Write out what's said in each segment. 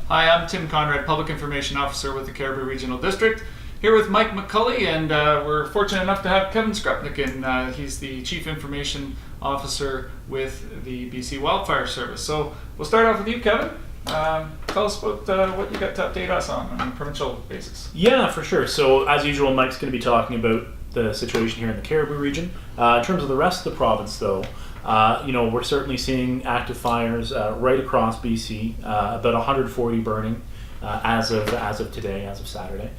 Hi, I'm Tim Conrad, Public Information Officer with the Cariboo Regional District, here with Mike McCulley, and we're fortunate enough to have Kevin Skrepnek in. He's the Chief Information Officer with the BC Wildfire Service. So we'll start off with you, Kevin. Tell us about what you got to update us on a provincial basis. Yeah, for sure. So as usual, Mike's going to be talking about the situation here in the Cariboo region. In terms of the rest of the province, though, we're certainly seeing active fires right across BC, about 140 burning as of today, as of Saturday.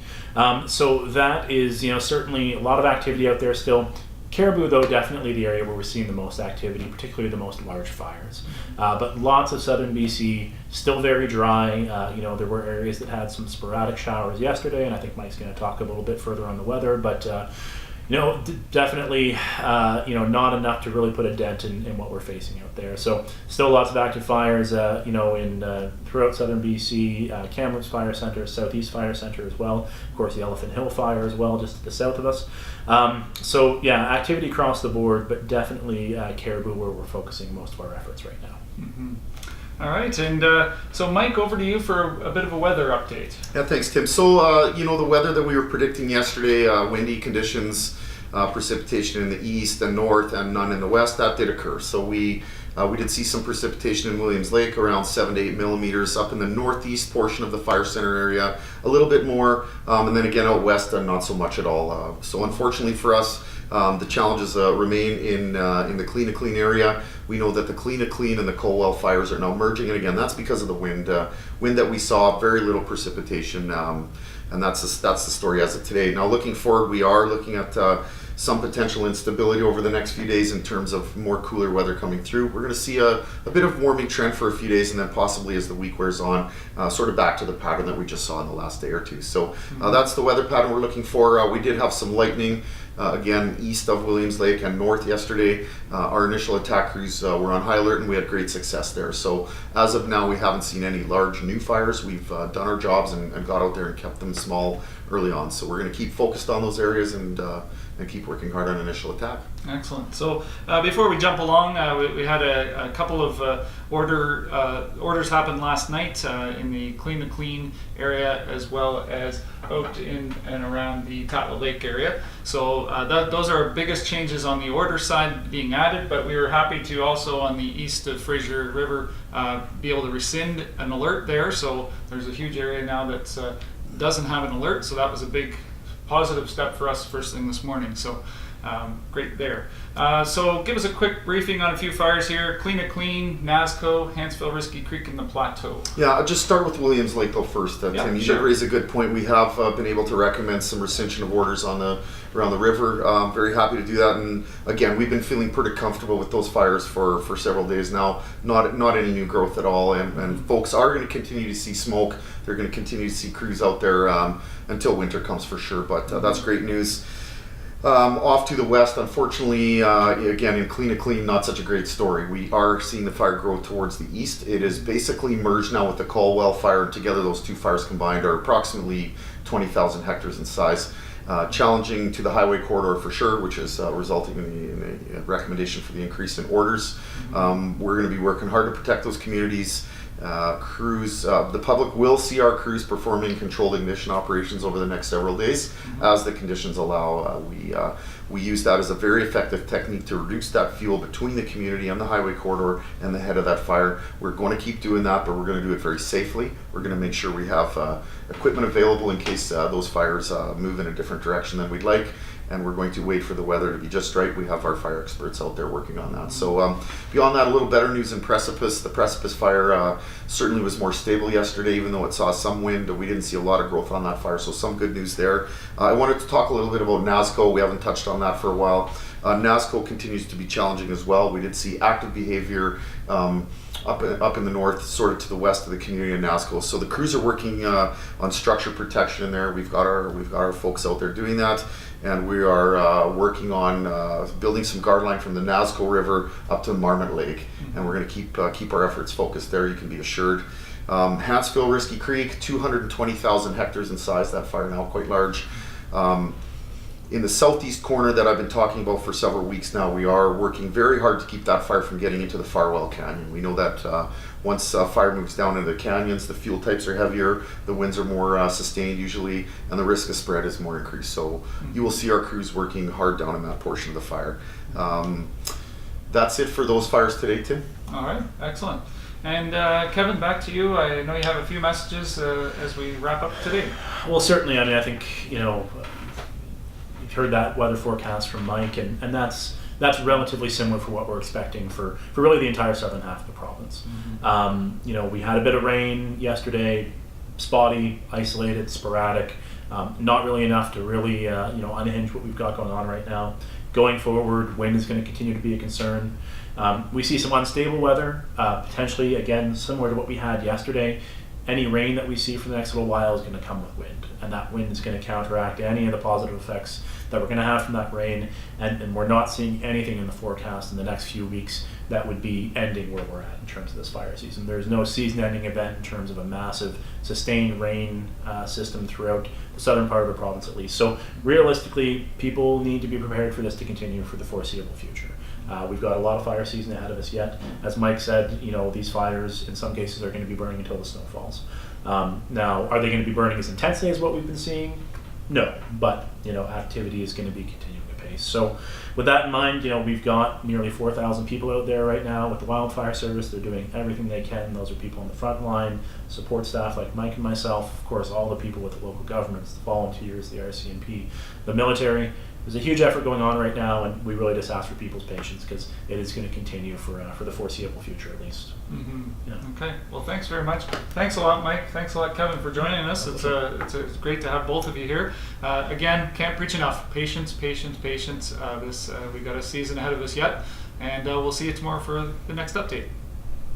So that is, certainly a lot of activity out there still. Cariboo, though, definitely the area where we're seeing the most activity, particularly the most large fires. But lots of southern BC, still very dry. There were areas that had some sporadic showers yesterday, and I think Mike's going to talk a little bit further on the weather. But definitely, not enough to really put a dent in what we're facing out there. So still lots of active fires, throughout southern BC, Kamloops Fire Centre, Southeast Fire Centre as well. Of course, the Elephant Hill Fire as well, just to the south of us. Activity across the board, but definitely Cariboo where we're focusing most of our efforts right now. Mm-hmm. All right, and so Mike, over to you for a bit of a weather update. Yeah, thanks, Tim. So, the weather that we were predicting yesterday, windy conditions, precipitation in the east and north, and none in the west, that did occur. So we did see some precipitation in Williams Lake, around 7 to 8 millimeters, up in the northeast portion of the fire center area, a little bit more, and then again out west, not so much at all. So unfortunately for us, the challenges remain in the Clean area. We know that the Clean and the Colwell fires are now merging, and again, that's because of the wind that we saw, very little precipitation, and that's the story as of today. Now, looking forward, we are looking at some potential instability over the next few days in terms of more cooler weather coming through. We're going to see a bit of warming trend for a few days, and then possibly as the week wears on, sort of back to the pattern that we just saw in the last day or two. So that's the weather pattern we're looking for. We did have some lightning, again, east of Williams Lake and north yesterday. Our initial attack crews were on high alert, and we had great success there. So as of now, we haven't seen any large new fires. We've done our jobs and got out there and kept them small early on. So we're going to keep focused on those areas and keep working hard on initial attack. Excellent. So before we jump along, we had a couple of orders happen last night in the Clean area, as well as out in and around the Tatla Lake area. So those are our biggest changes on the order side being added, but we were happy to also on the east of Fraser River be able to rescind an alert there. So there's a huge area now that doesn't have an alert, so that was a big positive step for us first thing this morning. So great there. So give us a quick briefing on a few fires here. Clean, Nasco, Hansville, Risky Creek, and the Plateau. Yeah, I'll just start with Williams Lake though first. Tim, you did raise a good point. We have been able to recommend some rescission of orders around the river. Very happy to do that. And again, we've been feeling pretty comfortable with those fires for several days now. Not any new growth at all. And folks are going to continue to see smoke. They're going to continue to see crews out there until winter comes for sure. But that's great news. Off to the west, unfortunately, again in Clean, not such a great story. We are seeing the fire grow towards the east. It is basically merged now with the Colwell fire. Together, those two fires combined are approximately 20,000 hectares in size. Challenging to the highway corridor for sure, which is resulting in a recommendation for the increase in orders. We're going to be working hard to protect those communities. Crews, the public will see our crews performing controlled ignition operations over the next several days as the conditions allow. We use that as a very effective technique to reduce that fuel between the community and the highway corridor and the head of that fire. We're going to keep doing that, but we're going to do it very safely. We're going to make sure we have equipment available in case those fires move in a different direction than we'd like. And we're going to wait for the weather to be just right. We have our fire experts out there working on that. So beyond that, a little better news in Precipice. The Precipice fire certainly was more stable yesterday, even though it saw some wind. We didn't see a lot of growth on that fire, so some good news there. I wanted to talk a little bit about Nasco. We haven't touched on that for a while. Nasco continues to be challenging as well. We did see active behavior up in the north, sort of to the west of the community of Nasco. So the crews are working on structure protection in there. We've got our folks out there doing that. And we are working on building some guard line from the Nasco River up to Marmot Lake, and we're going to keep our efforts focused there. You can be assured. Hansville, Risky Creek, 220,000 hectares in size. That fire now quite large. in the southeast corner that I've been talking about for several weeks now, we are working very hard to keep that fire from getting into the Farwell Canyon. We know that once fire moves down into the canyons, the fuel types are heavier, the winds are more sustained usually, and the risk of spread is more increased. So you will see our crews working hard down in that portion of the fire. That's it for those fires today, Tim. All right, excellent. And Kevin, back to you. I know you have a few messages as we wrap up today. Well, certainly. I mean, I think, you've heard that weather forecast from Mike, and that's relatively similar for what we're expecting for really the entire southern half of the province. We had a bit of rain yesterday, spotty, isolated, sporadic, not really enough to really unhinge what we've got going on right now. Going forward, wind is going to continue to be a concern. We see some unstable weather, potentially, again, similar to what we had yesterday. Any rain that we see for the next little while is going to come with wind, and that wind is going to counteract any of the positive effects that we're going to have from that rain, and we're not seeing anything in the forecast in the next few weeks that would be ending where we're at in terms of this fire season. There's no season-ending event in terms of a massive sustained rain system throughout the southern part of the province, at least. So realistically, people need to be prepared for this to continue for the foreseeable future. We've got a lot of fire season ahead of us yet. As Mike said, these fires in some cases are going to be burning until the snow falls. Now, are they going to be burning as intensely as what we've been seeing? No, but activity is going to be continuing apace. So with that in mind, we've got nearly 4,000 people out there right now with the Wildfire Service. They're doing everything they can. Those are people on the front line, support staff like Mike and myself, of course, all the people with the local governments, the volunteers, the RCMP, the military. There's a huge effort going on right now, and we really just ask for people's patience because it is going to continue for the foreseeable future, at least. Yeah. Okay. Well, thanks very much. Thanks a lot, Mike. Thanks a lot, Kevin, for joining us. It's great to have both of you here. Again, can't preach enough. Patience, patience, patience. We've got a season ahead of us yet, and we'll see you tomorrow for the next update.